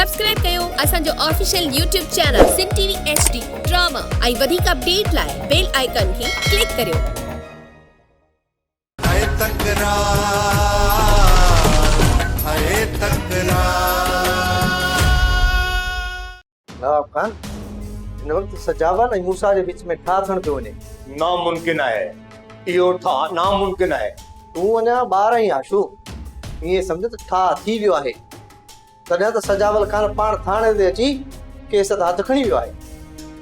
Subscribe कयो असांजो official YouTube channel सिन TV HD drama ऐं वधीक अपडेट लाइ बेल आइकन खे क्लिक करियो। इन वक्त सजावल ऐं मूसा जे विच में ठा थियण पियो वञे। नामुमकिन आहे, इहो ठा नामुमकिन आहे। तूं अञा ॿार आहीं आशू, ईअं सम्झ त ठा थी वियो आहे। तॾहिं त सजावल खान पाण थाणे ते अची केस ते हथ खणी वियो आहे।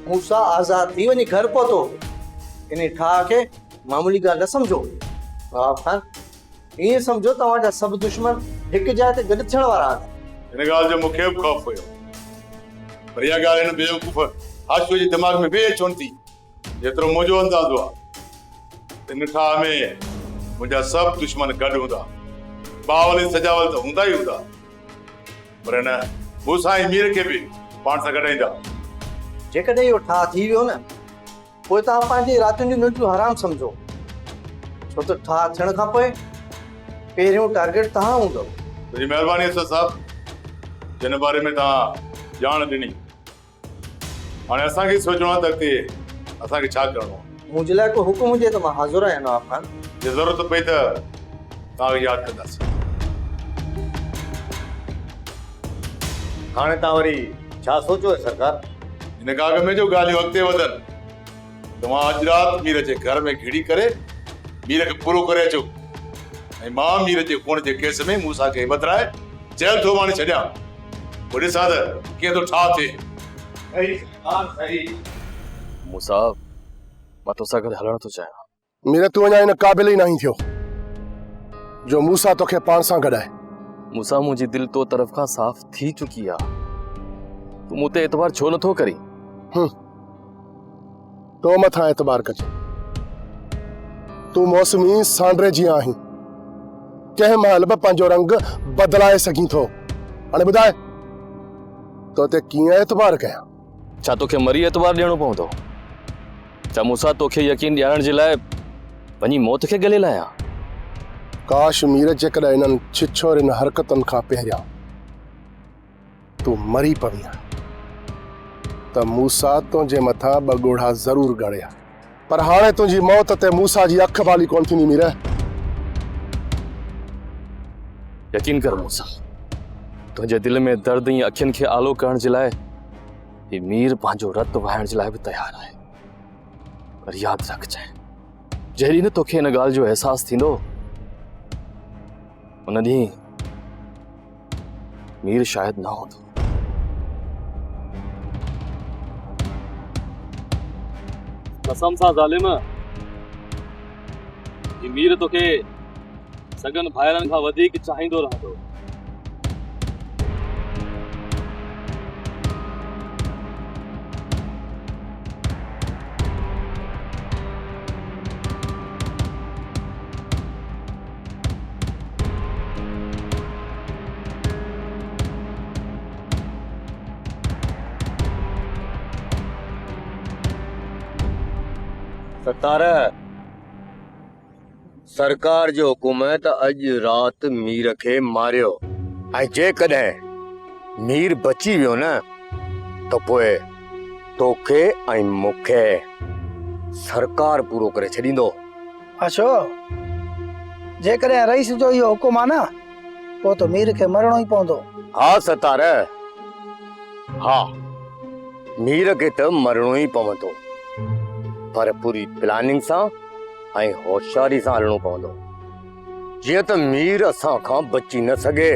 मूसा आज़ाद थी वञी घर पहुतो। इन ठा खे मामूली ॻाल्हि न सम्झो। नवाब खान, ईअं सम्झो तव्हांजा सभु दुश्मन हिकु जाइ ते गॾु थियण वारा आहिनि। हिन ॻाल्हि जो मूंखे बि ख़ौफ़ हुयो, पर इहा ॻाल्हि हिन बेवकूफ़ आशू जे दिमाग़ में ॿिए अचनि थी। जेतिरो मुंहिंजो अंदाज़ो आहे, इन ठा में मुंहिंजा सभु दुश्मन गॾु हूंदा। बावल सजावल त हूंदा ई हूंदा, पर हिन मूसा ऐं मीर खे बि पाण सां गॾाईंदा। जेकॾहिं इहो ठा थी वियो न, पोइ तव्हां पंहिंजी रातियुनि जूं निंडियूं हराम सम्झो। छो त ठा थियण खां पोइ पहिरियों टारगेट तव्हां हूंदो। तुंहिंजी महिरबानी अथव साहब, जिन बारे में तव्हां ॼाण ॾिनी। हाणे असांखे सोचणो आहे त अॻिते असांखे छा करिणो आहे। मुंहिंजे लाइ को हुकुम हुजे त मां हाज़ुर आहियां नवाब खान। जे ज़रूरत पई त तव्हांखे यादि कंदासीं। हाणे तव्हां वरी छा सोचो आहे सरकार? हिन खां अॻु में जो ॻाल्हियूं अॻिते वधनि, तव्हां अॼु राति मीर जे घर में घिड़ी करे मीर खे पूरो करे अचो, ऐं मां मीर जे खून जे केस में मूसा खे बदिराए जेल थो माणे छॾियां। पोइ ॾिसां त कीअं थो छा थिए। मूसा, मां तोसां गॾु हलण थो चाहियां। मीर, तूं अञा इन क़ाबिल ई नहीं थियो जो मूसा तोखे पाण सां गॾाए। मूसा, मुंहिंजी दिलि तो तरफ़ खां साफ़ थी चुकी आहे। तूं मूं ते एतबार छो नथो करी? तो मथां एतबार कजे। तूं मौसमी सांडरे जी आहीं, कंहिं महिल बि पंहिंजो रंग बदलाए सघीं थो। हाणे ॿुधाए, तो ते कीअं एतबार कयां? छा तोखे मरी एतबार ॾियणो पवंदो? छा मूसा तोखे यकीन ॾियारण जे लाइ वञी मौत खे गले लायां? काश मीर जेकॾहिं इन्हनि छिछोरिन हरकतुनि खां पहिरियां तूं मरी पवी हा, त मूसा तुंहिंजे मथां ॿ ॻोढ़ा ज़रूर ॻड़िया। पर हाणे तुंहिंजी मौत ते मूसा जी अख बाली कोन थींदी। मीर, यकीन कर मूसा, तुंहिंजे दिलि में दर्द ऐं अखियुनि खे आलो करण जे लाइ ही मीर पंहिंजो रत वहाइण जे लाइ बि तयारु आहे। पर यादि रखजांइ, जहिड़ी न तोखे हिन ॻाल्हि जो अहसासु थींदो, उन ॾींहुं मीर शायदि न हूंदो। कसम सां ज़ालिम, ही मीर तोखे सगन भाइरनि खां वधीक चाहींदो रहंदो। सतार, सरकार जो हुकुम है त अॼु राति मीर खे मारियो, ऐं जेकॾहिं मीर बची वियो न, त पोइ तोखे ऐं मूंखे सरकार पूरो करे छॾींदो। अछो, जेकॾहिं रईस जो इहो हुकुम आहे न, पोइ त मीर खे मरणो ई पवंदो। हा सतार, हा, मीर खे त मरणो ई पवंदो, पर पूरी प्लानिंग सां ऐं होशियारी सां हलणो पवंदो, जीअं त मीर असां खां बची न सघे।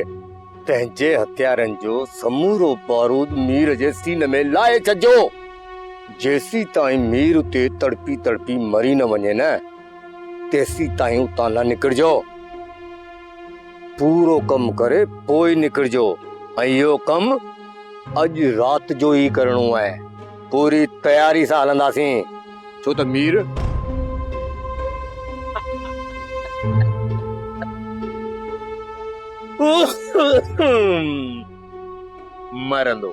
पंहिंजे हथियारनि जो समूरो बारूद मीर जे सीने में लाए छॾिजो। जेसी ताईं मीर उते तड़पी तड़पी मरी न वञे न, तेसी ताईं उतां न निकिरजो। पूरो कम करे पोइ निकिरजो, ऐं इहो कम अॼु राति जो ई करणो आहे। पूरी तयारी सां हलंदासीं, छो त मीर मरंदो।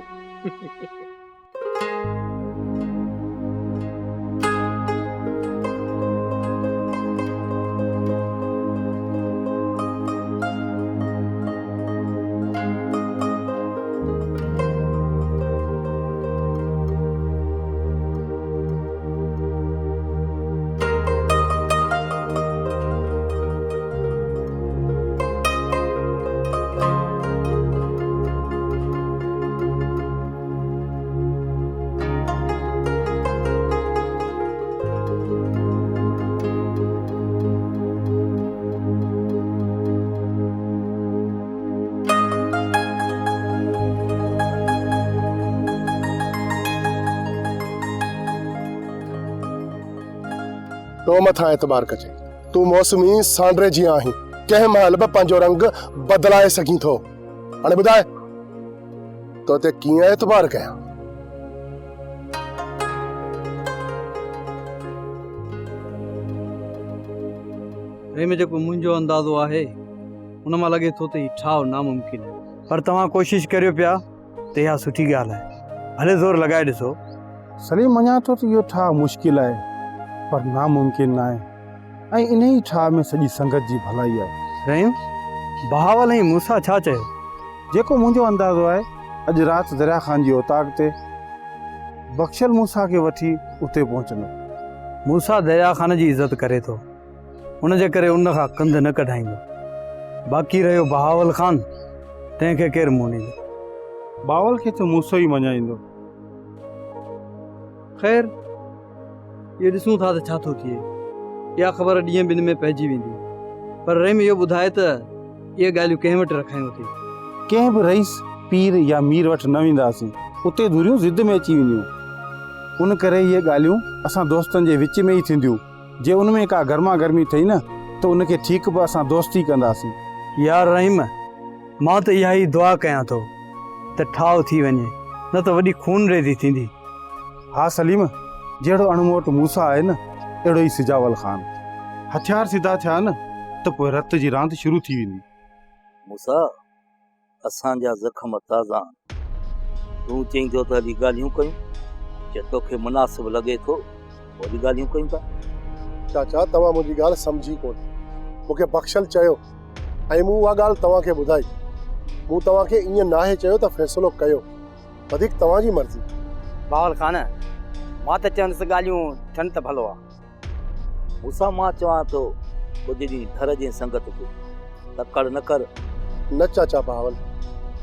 तो मथा एतबार कजे तू मौसमी सांडरे जी आही कंहिं महिल बि पंहिंजो रंग बदलाए सघीं थो। हाणे ॿुधाए तो ते कीअं एतबार कयां? में जेको मुंहिंजो अंदाज़ो आहे उन मां लॻे थो त ही ठाव नामुमकिन आहे, पर तव्हां कोशिशि करियो पिया त इहा सुठी ॻाल्हि आहे। हले ज़ोर लॻाए ॾिसो। सलीम मञा थो त इहो ठाह मुश्किल आहे पर नामुमकिन न आहे ऐं इन ई ठाह में सॼी संगत जी भलाई आहे। रहीम, बहावल ऐं मूसा छा चयो? जेको मुंहिंजो अंदाज़ो आहे अॼु राति दरिया ख़ान जी औताक ते बख़्शल मूसा खे वठी उते पहुचंदो। मूसा दरिया ख़ान जी इज़त करे थो, उन जे करे उन खां कंध न कढाईंदो। बाक़ी रहियो बहावल ख़ान, तंहिंखे केरु मोनींदो? बावल खे त मूसो ई मञाईंदो। ख़ैर, इहो ॾिसूं था त छा थो थिए। इहा ख़बर ॾींहं ॿिनि में पइजी वेंदी, पर रहीम इहो ॿुधाए त इहे ॻाल्हियूं कंहिं वटि रखायूं थी? कंहिं बि रईस पीर या मीर वटि न वेंदासीं, उते दूरियूं ज़िद में अची वेंदियूं। उन करे इहे ॻाल्हियूं असां दोस्तनि जे विच में ई थींदियूं। जे उन में का गर्मा गर्मी थई न त उनखे ठीकु बि असां दोस्ती कंदासीं। यार रहीम, मां त इहा ई दुआ कयां थो त ठाव थी वञे, न त वॾी खून रेज़ी थींदी। हा सलीम, जहिड़ो अणमोट मूसा आहे न अहिड़ो ई सिजावल ख़ान। हथियार सिधा थिया न त पोइ रत जी रांदि शुरू थी वेंदी। मूसा, असांजा ज़ख़्म ताज़ा आहिनि। तूं चईं थो त हली ॻाल्हियूं कयूं, जे तोखे मुनासिब लॻे थो वरी ॻाल्हियूं कयूं था। चाचा तव्हां मुंहिंजी ॻाल्हि सम्झी कोन। मूंखे बख़्शल चयो ऐं मूं उहा ॻाल्हि तव्हांखे ॿुधाई। मूं तव्हांखे ईअं नाहे चयो त फ़ैसिलो कयो, वधीक तव्हांजी मर्ज़ी। बावल ख़ान, मां त चवंदुसि ॻाल्हियूं थियनि त भलो आहे। मूसा, मां चवां थो कुझु ॾींहुं घर जे संगत खे तकड़ न कर। न चाचा बावल,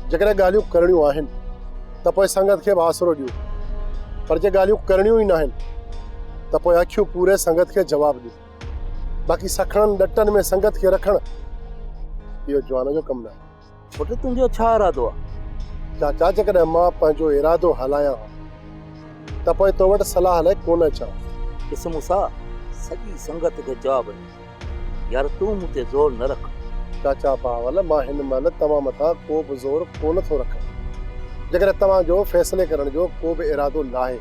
जेकॾहिं ॻाल्हियूं करणियूं आहिनि त पोइ संगत खे बि आसरो ॾियो, पर जे ॻाल्हियूं करणियूं ई न आहिनि त पोइ अखियूं पूरे संगत खे जवाबु ॾियो। बाक़ी सखणनि ॾटनि में संगत खे रखणु इहो जवान जो कमु न आहे। पुटु, तुंहिंजो छा इरादो आहे? चाचा, जेकॾहिं मां पंहिंजो इरादो हलायां त पोइ तो वटि सलाह लाइ कोन अचां। ॾिस मूसा, सॼी संगत खे जवाबु ॾे। यार तूं मूं ते ज़ोर न रख। चाचा बावल, मां हिन महिल तव्हां मथां को बि ज़ोर कोन थो रखां। जेकॾहिं तव्हांजो फ़ैसिले करण जो को बि इरादो नाहे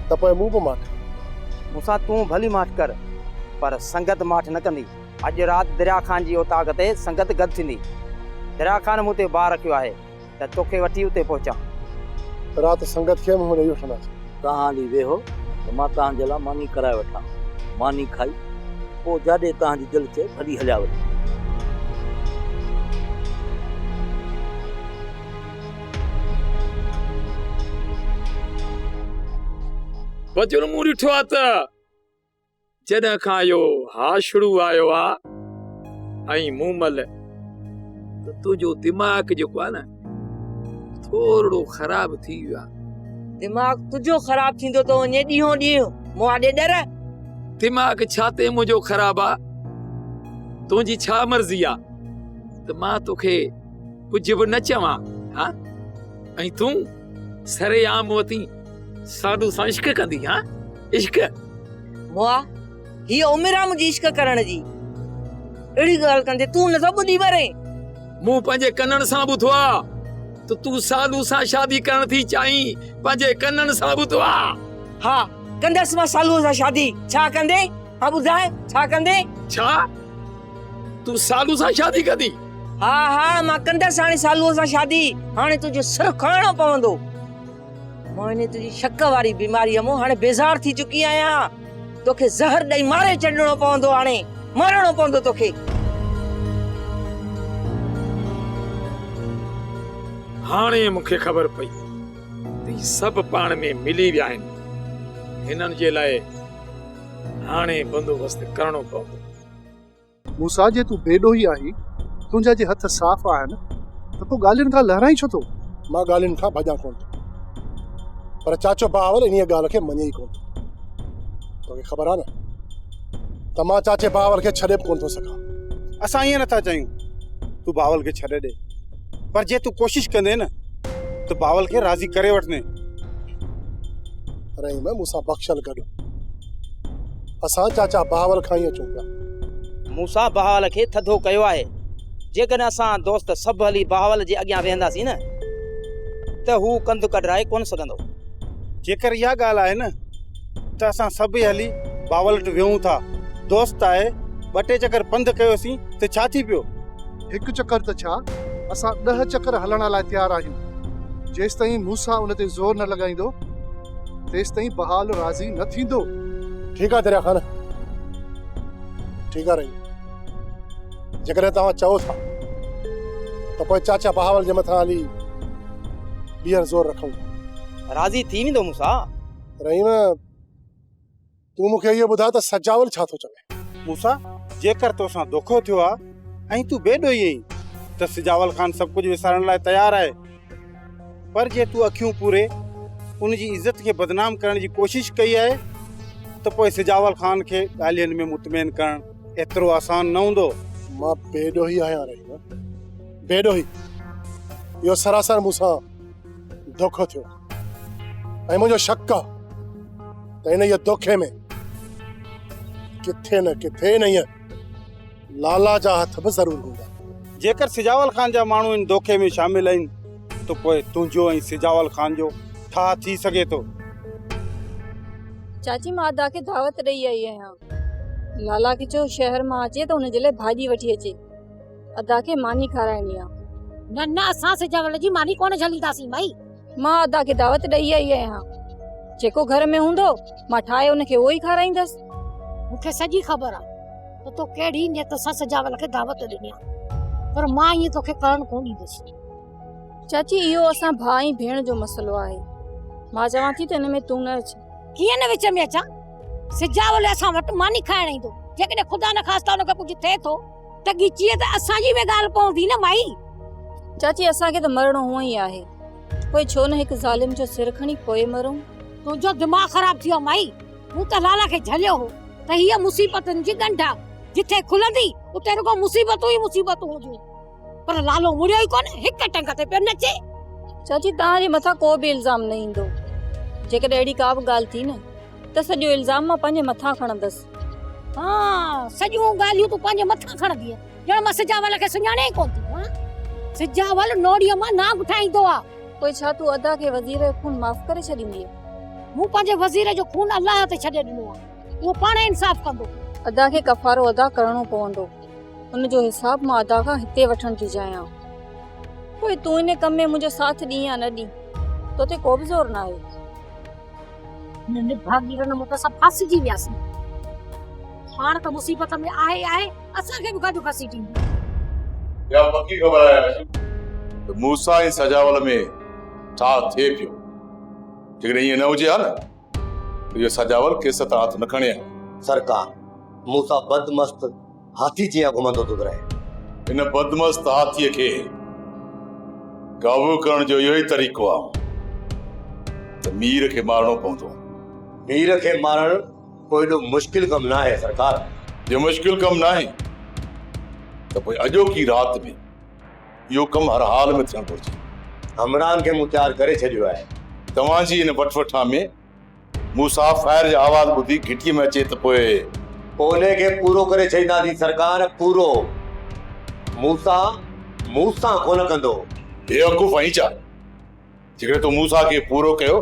त पोइ मूं बि माठ। मूसा, तूं भली माठ कर पर संगत माठ न कंदी। अॼु राति दरिया ख़ान जी औताक ते संगत गॾु थींदी। दरिया ख़ान मूं ते बार रखियो आहे त तोखे वठी उते पहुचां। राति संगत खे मुंहुं ॾेई वठंदासीं। तव्हां हली वेहो त मां तव्हांजे लाइ मानी कराए वठां। मानी खाई पोइ जाॾे तव्हांजी दिलि चए भली हलिया वञो। बचड़ो मूं ॾिठो आहे त जॾहिं खां इहो हाशड़ू आयो आहे ऐं मूं मल त तुंहिंजो दिमाग़ जेको आहे न थोरो ख़राब थी वियो आहे। दिमाग़ तुंहिंजो ख़राब थींदो तो वञे ॾींहों ॾींहुं। मूं आॾे डर। दिमाग़ छा ते मुंहिंजो ख़राब आहे? तुंहिंजी छा मर्ज़ी आहे त मां तोखे कुझु बि न चवां? हा, ऐं तूं सरेआम वती साधू सां इश्क कंदी? हा, इश्क? मुआ, हीअ उमिरि आहे मुंहिंजी इश्क करण जी। अहिड़ी ॻाल्हि कंदे तूं नथो ॿुधी वरे। मूं पंहिंजे कननि सां ॿुधो आहे त तूं साधू सां शादी करण थी चाहीं। पंहिंजे कननि सां ॿुधो आहे। हा, कंदसि मां सालूअ सां शादी। छा कंदे? हा ॿुधाए, छा कंदे? छा तूं सालू सां शादी कंदी? हा हा, मां कंदसि हाणे सालूअ सां शादी। हाणे तुंहिंजो सिर खणणो पवंदो। मां इन तुंहिंजी शक वारी बीमारीअ मां हाणे बेज़ार थी चुकी आहियां। तोखे ज़हर ॾेई मारे छॾणो पवंदो। हाणे मरणो पवंदो तोखे। हाणे मूंखे ख़बर पई त सभु पाण में मिली विया आहिनि। हिननि जे लाइ हाणे बंदोबस्त करणो पवंदो। मूसा, जे तूं बेडो ई आहीं, तुंहिंजा जे हथ साफ़ आहिनि त तूं ॻाल्हियुनि खां लहराई छो थो? मां ॻाल्हियुनि खां भॼां कोन थो, पर चाचो बावल इन ॻाल्हि खे मञे ई कोन। तोखे ख़बर आहे न त मां चाचे बावल खे छॾे बि कोन थो सघां। असां ईअं नथा चाहियूं तूं बावल खे छॾे ॾे, पर जे तूं कोशिश कंदे न त बावल खे राज़ी करे वठने। रहीम, मूंसां बख़्शल गॾु। असां चाचा बहावल खां ई अचूं पिया। मूंसां बहावल खे थधो कयो आहे। जेकॾहिं असां दोस्त सभु हली बहावल जे अॻियां वेहंदासीं न त हू कंधु कढराए कोन सघंदो। जेकर इहा ॻाल्हि आहे न त असां सभई हली बावल वटि वेहूं था। दोस्त आहे, 2 चकर पंधु कयोसीं त छा थी पियो? हिकु चकर त छा, असां 10 चकर हलण लाइ तयारु आहियूं। जेसि ताईं मूंसां उन ते ज़ोर न लॻाईंदो तेसि ताईं बहाल राज़ी न थींदो। ठीकु आहे दरिया ख़ान, ठीकु आहे रही। जेकॾहिं तव्हां चओ था त पोइ चाचा बहावल जे मथां हली ॿीहर ज़ोर रखूं। राज़ी थी वेंदो मूंसां। रहीम, तूं मूंखे इहो ॿुधाए त सजावल छा थो चवे? मूंसां, जेकर तोसां धोखो थियो आहे ऐं तूं बेॾो ई आहीं त सिजावल ख़ान सभु कुझु विसारण लाइ तयारु आहे। पर जे तूं अखियूं पूरे उन जी इज़त खे बदनाम करण जी कोशिश कई आहे त पोइ सिजावल ख़ान खे ॻाल्हियुनि में मुतमइन करणु एतिरो आसान न हूंदो। मां बेॾो ई आहियां रहीम, बेॾो ई। इहो सरासर मूंसां धोखो थियो ऐं मुंहिंजो शक आहे त इन जे धोखे में किथे न किथे इन लाला जा हथ बि ज़रूरु हूंदा। जेकर सिजावल ख़ान जा माण्हू इन धोखे में शामिल आहिनि त पोइ तुंहिंजो ऐं सिजावल ख़ान जो ठा थी सघे थो। चाची, मां अदा खे दावत ॾेई आई आहियां। लाला खे चयो शहर मां अचे त हुन जे लाइ भाॼी वठी अचे। अदा खे मानी खाराइणी आहे। न न, असां सिजावल जी मानी कोन झलींदासीं भाई। मां अदा खे दावत ॾेई आई आहियां। जेको घर में हूंदो मां ठाहे हुनखे उहो ई खाराईंदसि। मूंखे सॼी ख़बर आहे त तो कहिड़ी नियत सां सिजावल खे दावत ॾिनी आहे, पर मां ईअं तोखे करणु कोन ॾींदसि। चाची, इहो असां भाउ ऐं भेण जो मसलो आहे। मां चवां थी त हिन में तूं न अच। कीअं न विच में अचां? सिजावल असां वटि मानी खाइण ईंदो। जेकॾहिं ख़ुदा न ख़ास्ता हुनखे कुझु थिए थो त ॻिचीअ त असांजी बि ॻाल्हि पवंदी न माई। चाची, असांखे त मरणो हूअं ई आहे। पोइ छो न हिकु ज़ालिम जो सिर खणी पोइ मरूं? तुंहिंजो दिमाग़ ख़राब थियो माई। मूं त लाला खे झलियो हो त हीअ मुसीबतुनि जी ॻंढ आहे। जिथे खुलंदी उते रुगो मुसीबतूं ई मुसीबतूं हुजूं। पर लालो मुड़ियो ई कोन, हिक टंग ते पियो नचे। चाची, तव्हांजे मथां को बि इल्ज़ाम न ईंदो। जेकॾहिं अहिड़ी का बि ॻाल्हि थी न त सॼो इल्ज़ाम मां पंहिंजे मथां खणंदसि। हाँ, सॼियूं ॻाल्हियूं तूं पंहिंजे मथां खणंदी आहे। ॼण मां सिजावल खे सुञाणे ई कोन थी। सिजावल नोड़ीअ मां नाग ठाहींदो आहे। पोइ छा तूं अदा खे वज़ीर जो खून माफ़ करे छॾींदी? मूं पंहिंजे वज़ीर जो खून अल्लाह ते छॾे ॾिनो आहे। उहो पाण इंसाफ़ कंदो। अदा खे कफ़ारो अदा करणो पवंदो। उन जो हिसाब मां अदा खां हिते वठण थी चाहियां। पोइ तूं इन कम में मुंहिंजो साथ ॾीं या न ॾीं, तोते को बि ज़ोर न आहे। भागीर न मूं त सभु फासिजी वियासीं। पाण त मुसीबत में आहे, असांखे बि गॾु फसी ॾींदी। या पक्की ख़बर आहे त मूसा ऐं सजावल में छा थिए पियो? जेकॾहिं ईअं न हुजे हा न त इहो सजावल केस तां हथ न खणे हा। सरकार, मूसा बदमस्त हाथी जीअं घुमंदो थो रहे। इन बदमस्त हाथीअ खे काबू करण जो इहो ई तरीक़ो आहे त मीर खे मारणो पवंदो। मीर खे मारणु कोई एॾो मुश्किल कमु न आहे सरकार। जे मुश्किल कमु न आहे त पोइ अॼोकी राति में इहो कमु हर हाल में थियणु घुरिजे। हमरान खे मूं तयारु करे छॾियो आहे। तव्हांजी इन वठवठा में मूसा फायर जो आवाज़ ॿुधी घिटीअ में अचे त पोइ उन खे पूरो करे छॾींदासीं सरकार, पूरो। मूसा कोन कंदो। बेवकूफ़ आहीं छा? जेकॾहिं तूं मूसा खे पूरो कयो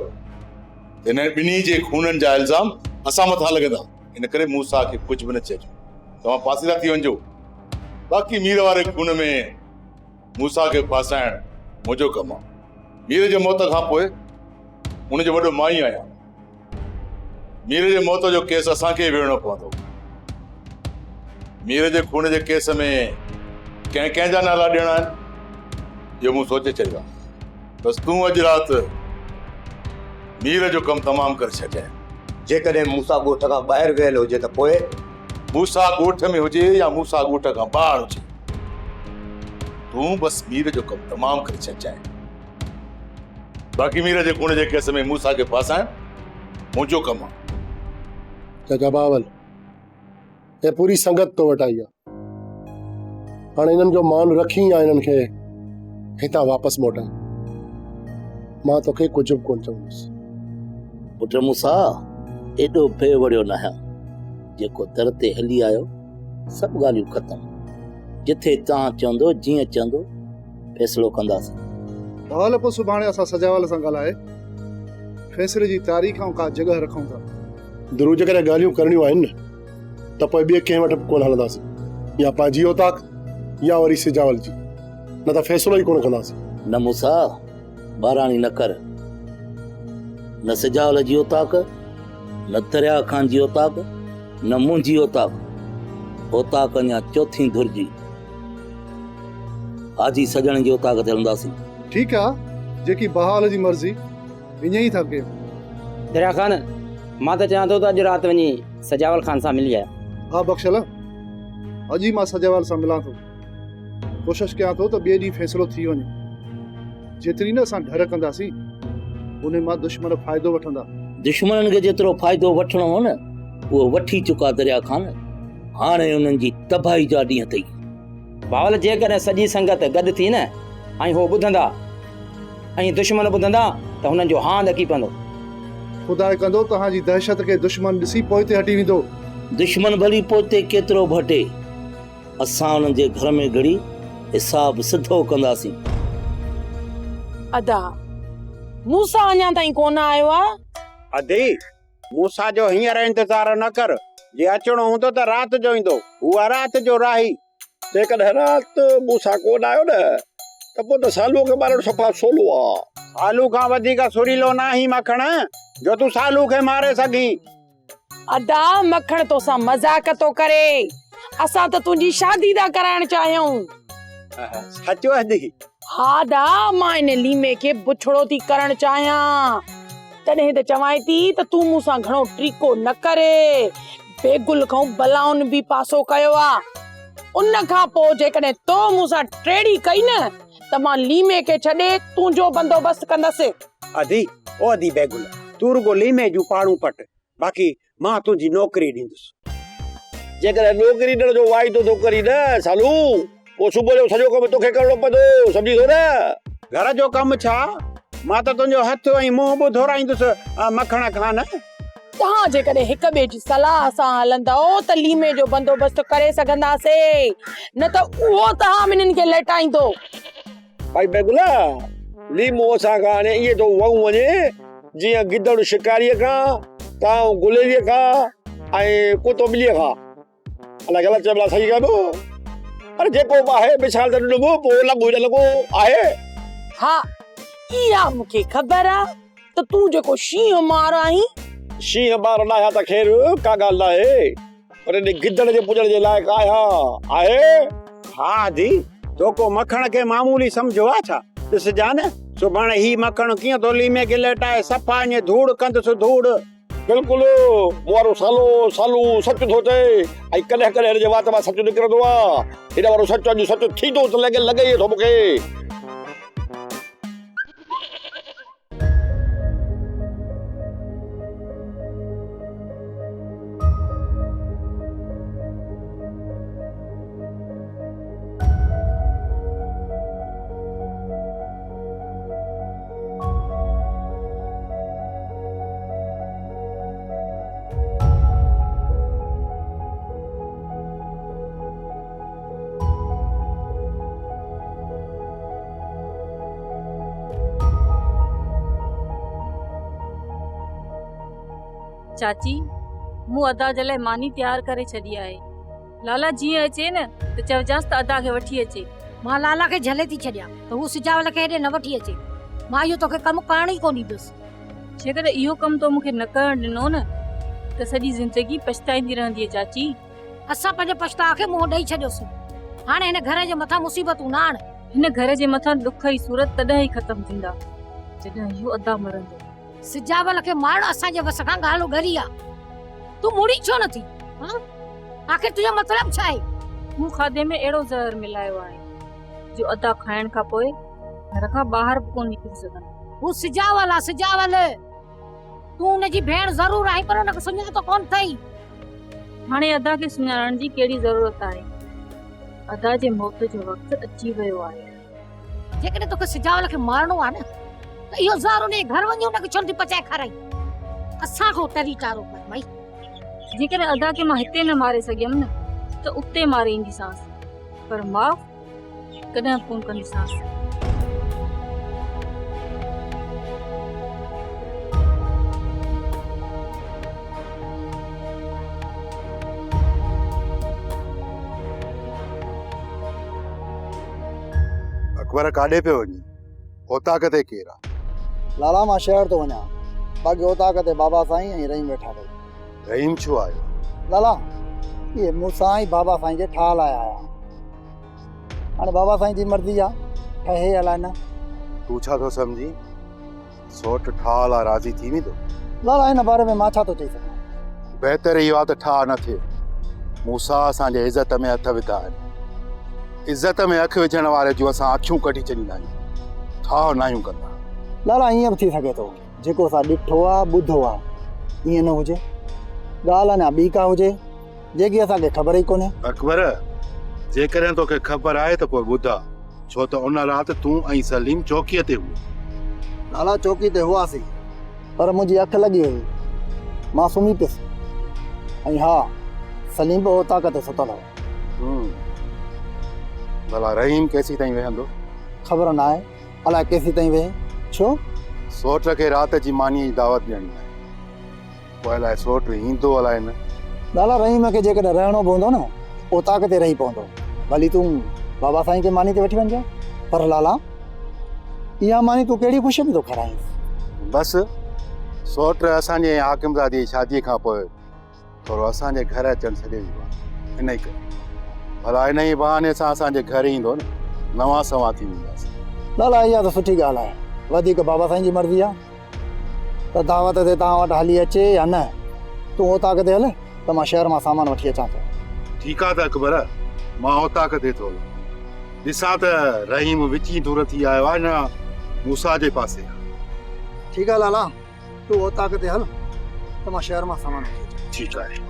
त इन ॿिन्ही जे खूननि जा इल्ज़ाम असां मथां लॻंदा। इन करे मूसा खे कुझु बि न चइजो। तव्हां पासीरा थी वञो। बाक़ी मीर वारे खून में मूसा खे फासाइण मुंहिंजो कमु आहे। मीर जे मौत खां पोइ उनजो वॾो मां ई आहियां। मीर जे मौत जो केस असांखे विढ़णो पवंदो। मीर जे खून जे केस में कंहिंजा नाला ॾियणा आहिनि इहो मूं सोचे छॾियो आहे। बसि तूं अॼु राति मीर जो कमु तमामु करे छॾिजांइ। जेकॾहिं मूसा ॻोठ खां ॿाहिरि वियल हुजे त पोइ मूसा ॻोठ में हुजे या मूसा ॻोठ खां ॿाहिरि हुजे, तूं बसि मीर जो कमु तमामु करे छॾिजांइ। बाक़ी मीर जे खून जे केस में मूसा खे फासाइण मुंहिंजो कमु आहे। चाचा बावल, हे पूरी संगत तो वटि आई आहे। हाणे इन्हनि जो मान रखी या इन्हनि खे हितां वापसि मोटाई। मां तोखे कुझु बि कोन चवंदुसि। पुट मूसा एॾो फे वड़ियो न आहियां। जेको दर ते हली आयो सभु ॻाल्हियूं ख़तम। जिथे तव्हां चवंदो जीअं चवंदो फ़ैसिलो कंदासीं। हाल पोइ सुभाणे असां सजावाल सां ॻाल्हाए फ़ैसिले जी तारीख़ ऐं का जॻह रखूं था। दरोज करे ॻाल्हियूं करणियूं आहिनि न त पोइ ॿिए कंहिं वटि कोन हलंदासीं, या पंहिंजी औताक या वरी सजावल जी, न त फ़ैसिलो ई कोन कंदासीं। न मूसा बाराणी न कर, न सजावल जी औताक, न दरिया खान जी औताक, न मुंहिंजी औताक अञा चौथी धुर जी हाजी सजण जी औताक ते हलंदासीं। ठीकु आहे, जेकी बहाल जी मर्ज़ी ईअं ई था कयूं। दरिया खान, मां त चाहियां थो त अॼु राति वञी सजावल खान सां मिली आया। हा बख्शल, अॼु ई मां सजावाल सां मिलां थो, कोशिशि कयां थो त ॿिए ॾींहुं फ़ैसिलो थी वञे। जेतिरी न असां ढर कंदासीं उन मां दुश्मन फ़ाइदो वठंदा। दुश्मननि खे जेतिरो फ़ाइदो वठणो हो न उहो वठी चुका दरिया खान। हाणे उन्हनि जी तबाही जा ॾींहं अथई। बावल जेकॾहिं सॼी संगत गॾु थी न ऐं हो ॿुधंदा ऐं दुश्मन ॿुधंदा त हुननि जो हांद अकी पवंदो। ख़ुदा कंदो तव्हांजी दहशत खे दुश्मन ॾिसी पोइ ते हटी वेंदो। दुश्मन भली पोते केतिरो भटे, असां उन्हनि जे घर में घड़ी हिसाब सिधो कंदासीं। अदा मूसा अञा ताईं कोन आयो आहे। अदी मूसा जो हींअर इंतज़ार न कर, जे अचणो हूंदो त राति जो ईंदो, उहा राति जो राही। जेकॾहिं राति मूसा कोन आयो न त पोइ त सालू खे मारणु सफ़ा सोलो आहे। सालू खां वधीक सुरीलो न आहीं मखण, जो तूं सालू खे मारे सघी। अदा मखण तोसां मज़ाक थो करे, असां त तुंहिंजी शादी था कराइण चाहियूं। सचो अदी? हा दा, मां इन लीमे खे बुछड़ो थी करण चाहियां। तॾहिं त चवां थी त तूं मूंसां घणो ट्रीको न करे। बेगुल खां बलाउन बि पासो कयो आहे। उन खां पोइ जेकॾहिं तो मूंसां ट्रेड़ी कई न त मां लीमे खे छॾे तुंहिंजो बंदोबस्त कंदसि। अदी ओ अदी बेगुल, तूं रुगो लीमे जूं पाड़ू पट, बाक़ी मां तुंहिंजी नौकरी ॾींदुसि। जेकॾहिं नौकरी ॾियण जो वाइदो थो करी न सालू, पोइ सुबुह जो सॼो कमु तोखे करणो पवंदो, सम्झी थो न? घर जो कमु छा, मां त तुंहिंजो हथ ऐं मुंहुं बि धोराईंदुसि मखण खान। तव्हां जेकॾहिं हिक ॿिए जी सलाह सां हलंदो त लीमे जो बंदोबस्त करे सघंदासीं, न त उहो तव्हां ॿिन्हिनि खे लटाईंदो। भाई बेगुला, लीमो असां खां हाणे इहे थो वहूं वञे जीअं गिदड़ शिकारीअ खां, तां गुलेरीअ खां ऐं कुतो ॿिलीअ खां। अलाए ग़लति चइबो सही कबो? अरे जेको बि आहे मिसाल त ॾिनो पोइ लॻो न लॻो आहे। हा, इहा मूंखे ख़बर आहे त तूं जेको शींहं मार आहीं। शींहं मार न आहियां त ख़ैर का ॻाल्हि न आहे, पर इन गिदड़ जे पुॼण जे लाइक़ु आहियां आहे। हा दी, तोको मखण खे मामूली सम्झो आहे छा? ॾिसजां न सुभाणे ही मखण कीअं तो लीमे खे लटाए सफ़ा ईअं धूड़ कंदुसि धूड़। बिल्कुलु वारो सालू सच थो चए, ऐं कॾहिं कॾहिं हिन जे वात मां सच निकिरंदो आहे। हिन वारो सच अॼु सच थींदो त लॻे थो मूंखे। चाची, मूं अदा जे लाइ मानी तयार करे छॾी आहे। लाला जीअं अचे न त चवजांसि त अदा खे वठी अचे। मां लाला खे झले थी छॾियां त हू सिजावल खे हेॾे न वठी अचे। मां इहो तोखे कमु करण ई कोन ॾींदुसि। जेकॾहिं इहो कमु तो मूंखे न करण ॾिनो न त सॼी ज़िंदगी पछताईंदी रहंदी चाची। असां पंहिंजे पछताउ खे मुंहुं ॾेई छॾियोसीं। हाणे हिन घर जे मथां मुसीबतूं न आण। हिन घर जे मथां दुख ई सूरत तॾहिं ई ख़तम थींदा जॾहिं इहो अदा मरंदो। सिजावल खे मारण असांजे वस खां ॻाल्हि गरी आहे। तूं मुड़ी छो नथी? आखिर तुंहिंजो मतिलबु छा आहे? मूं खाधे में अहिड़ो ज़हर मिलायो आहे जो अदा खाइण खां पोइ घर खां ॿाहिरि बि कोन निकिरी सघंदो। हू सिजावल आहे, सिजावल। तूं हुनजी भेण ज़रूर आहीं, पर हुनखे सुञातो कोन अथई। हाणे अदा खे सुञाणण जी कहिड़ी ज़रूरत आहे? अदा जे मौत जो वक़्तु अची वियो आहे। जेकॾहिं तोखे सिजावल खे मारणो आहे न त इहो ज़हर उन घर वञी हुनखे छो नथी पचाए खाराई? असां खां टरी टारो कर भाई। जेकर अदा के मां हिते न मारे सघियमि न त उते मारे ईंदीसांस, पर माफ़ कॾहिं कोन कंदीसांस। अकबर काॾे पियो वञी? ओताक ते केरु आहे? लाला मां शहर तो वञा, बाक़ी ओताक ते बाबा साईं ऐं रहीम वेठा अथई। रहीम छो आयो? लाला ये मूंसां ई बाबा साईं जे ठा लाइ आया। हाणे बाबा साईं जी मर्ज़ी आहे, ठहे अलाए न। तूं छा थो सम्झी? सोट ठा लाइ राज़ी थी वेंदो? लाला हिन बारे में मां छा थो चई सघां? बहितर इहो आहे त ठा न थिए। मूंसां असांजे इज़त में हथ विधा आहिनि। इज़त में अखि विझण वारे जूं असां अखियूं कढी छॾींदा आहियूं, ठा न आहियूं कंदा। लाला ईअं बि थी सघे थो, जेको असां ॾिठो आहे ॿुधो आहे ईअं न हुजे, ॻाल्हि अञा ॿी का हुजे जेकी असांखे ख़बर ई कोन्हे। अकबर, जेकॾहिं तोखे ख़बर आहे त पोइ ॿुधा, छो त उन राति तूं ऐं सलीम चौकीअ ते हुओ। लाला चौकी ते हुआसीं, पर मुंहिंजी अखि लॻी हुई, मां सुम्ही पियुसि। ऐं हा, सलीम बि ओताक ते सुतल हो। भला रहीम केसी ताईं वेहंदो? ख़बर न आहे, अलाए केसी ताईं वेहे। छो? सोट खे राति जी मानीअ जी दावत ॾियणी आहे, पोइ अलाए सोट ईंदो अलाए न। लाला रहीम खे जेकॾहिं रहणो पवंदो न, ओताक ते रही पवंदो, भली तूं बाबा साईं खे मानी ते वठी वञजांइ। पर लाला इहा मानी तूं कहिड़ी ख़ुशी में थो खाराईं? बसि सोट असांजे हाकिमज़ादे जी शादीअ खां पोइ थोरो असांजे घर अचणु छॾे वियो आहे, इन ई करे। भला इन ई बहाने सां असांजे घर ईंदो न, नवां सवां थी वेंदासीं। लाला इहा त सुठी ॻाल्हि आहे, वधीक बाबा साईं जी मर्ज़ी आहे त दावत ते तव्हां वटि हली अचे या न। तूं ओताक ते हल त मां शहर मां सामान वठी अचां थो। ठीकु आहे त अकबर, मां ओताक ते थो हलां। ॾिसां त रहीम विची दूर थी आयो आहे न मूसा जे पासे। ठीकु आहे लाला, तूं ओताक ते हल त मां शहर मां सामान वठी अचां। ठीकु आहे।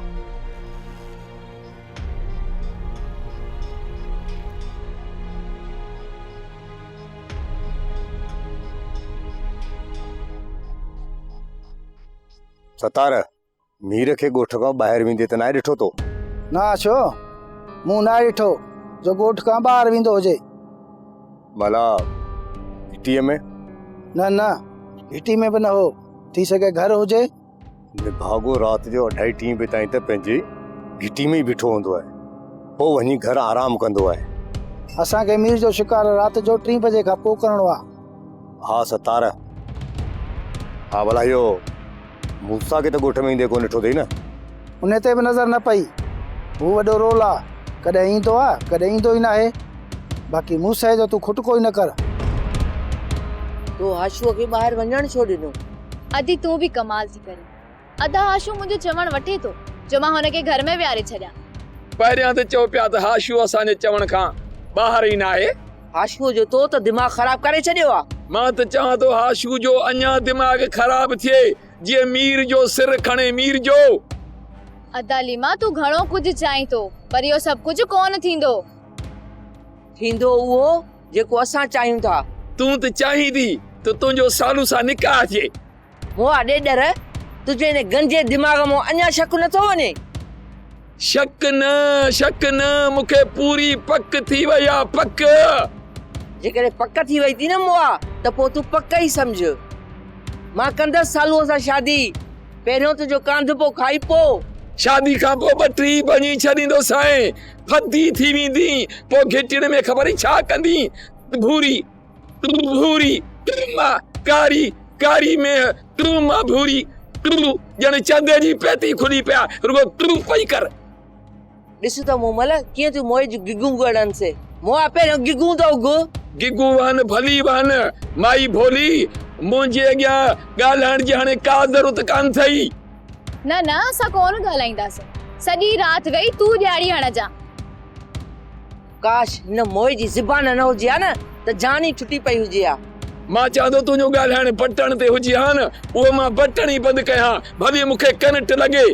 सतार, मीर खे ॻोठ खां ॿाहिरि वेंदे त न ॾिठो तो? ना छो, मूं न ॾिठो जो ॻोठ खां ॿाहिरि वेंदो हुजे। भला घिटीअ में? न न, घिटी में बि न हो, थी सघे घर हुजे। निभागो राति जो 2:30 बजे ताईं त पंहिंजी घिटी में ई बीठो हूंदो आहे, पोइ वञी घर आराम कंदो आहे। असांखे मीर जो शिकार राति जो 3 बजे खां पोइ करणो आहे। हा सतार, हा भला इहो मूसा खे त ॻोठ में ईंदे कोन ॾिठो अथई न? उन ते बि नज़र न पई, हू वॾो रोल आहे, कॾहिं ईंदो आहे कॾहिं ईंदो ई न आहे। बाक़ी मूसा जो तूं खुटको ई न कर। तो आशूअ खे ॿाहिरि वञणु छो ॾिनो? अदी तूं बि कमाल थी करे। अदा आशू मुंहिंजो चवण वठे थो जो मां हुनखे घर में विहारे छॾियां। पहिरियां त चओ पिया त आशू असांजे चवण खां ॿाहिरि ई न आहे। आशूअ जो तो त दिमाग़ ख़राब करे छॾियो आहे। मां त चवां थो आशू जो अञा दिमाग़ ख़राब थिए, जीअं मीर जो सिर खणे मीर जो। अदा लीमा तूं घणो कुझु चाहीं थो, पर इहो सभु कुझु कोन थींदो। थींदो उहो जेको असां चाहियूं था। तूं त चाहीं थी त तुंहिंजो सालू सां निकाह थिए। मोआ ॾेडर, तुझे इन गंजे दिमाग़ में अञा शक नथो वञे? शक न, मूंखे पूरी पक थी वई आहे, पक। जेकॾहिं पक थी वई थी न मोआ, त पोइ तूं पक ई सम्झ। मां कंदसि सालूअ सां शादी, पहिरियों तुंहिंजो कांध पोइ खाई पोइ। शादी खां पोइ 2-3 बणी छॾींदो साईं, फदी थी वेंदी, पोइ घिटिड़ में ख़बर छा कंदी? भूरी कारी में त्रुमा भूरी ॼण चंदे जी पेती खुली पिया, रुगो त्रू पई कर। ॾिस त मोमल कीअं तूं मोए जी गिगू गड़न से। मोआ पहिरियों गिगू तो गु गिगू वन भली वन, माई भोली मुंहिंजे अॻियां ॻाल्हाइण जी हाणे का ज़रूरत कान थई। न न, असां कोन ॻाल्हाईंदासीं, सॼी राति वेही तूं ॾियारी हणजां। काश न मोए जी ज़बान न हुजे आ न त जान ई छुटी पई हुजे आ। मां चाहतो तुंहिंजो ॻाल्हाइण बटण ते हुजे हा न, उहो मां बटण ई बंदि कयां, भली मूंखे करंट लॻे।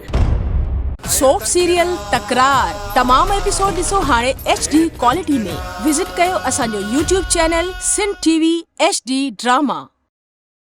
सोप सीरियल तकरार तमाम एपिसोड ॾिसो हाणे HD क्वालिटी में। विजिट कयो असांजो YouTube channel Sindh TV HD drama.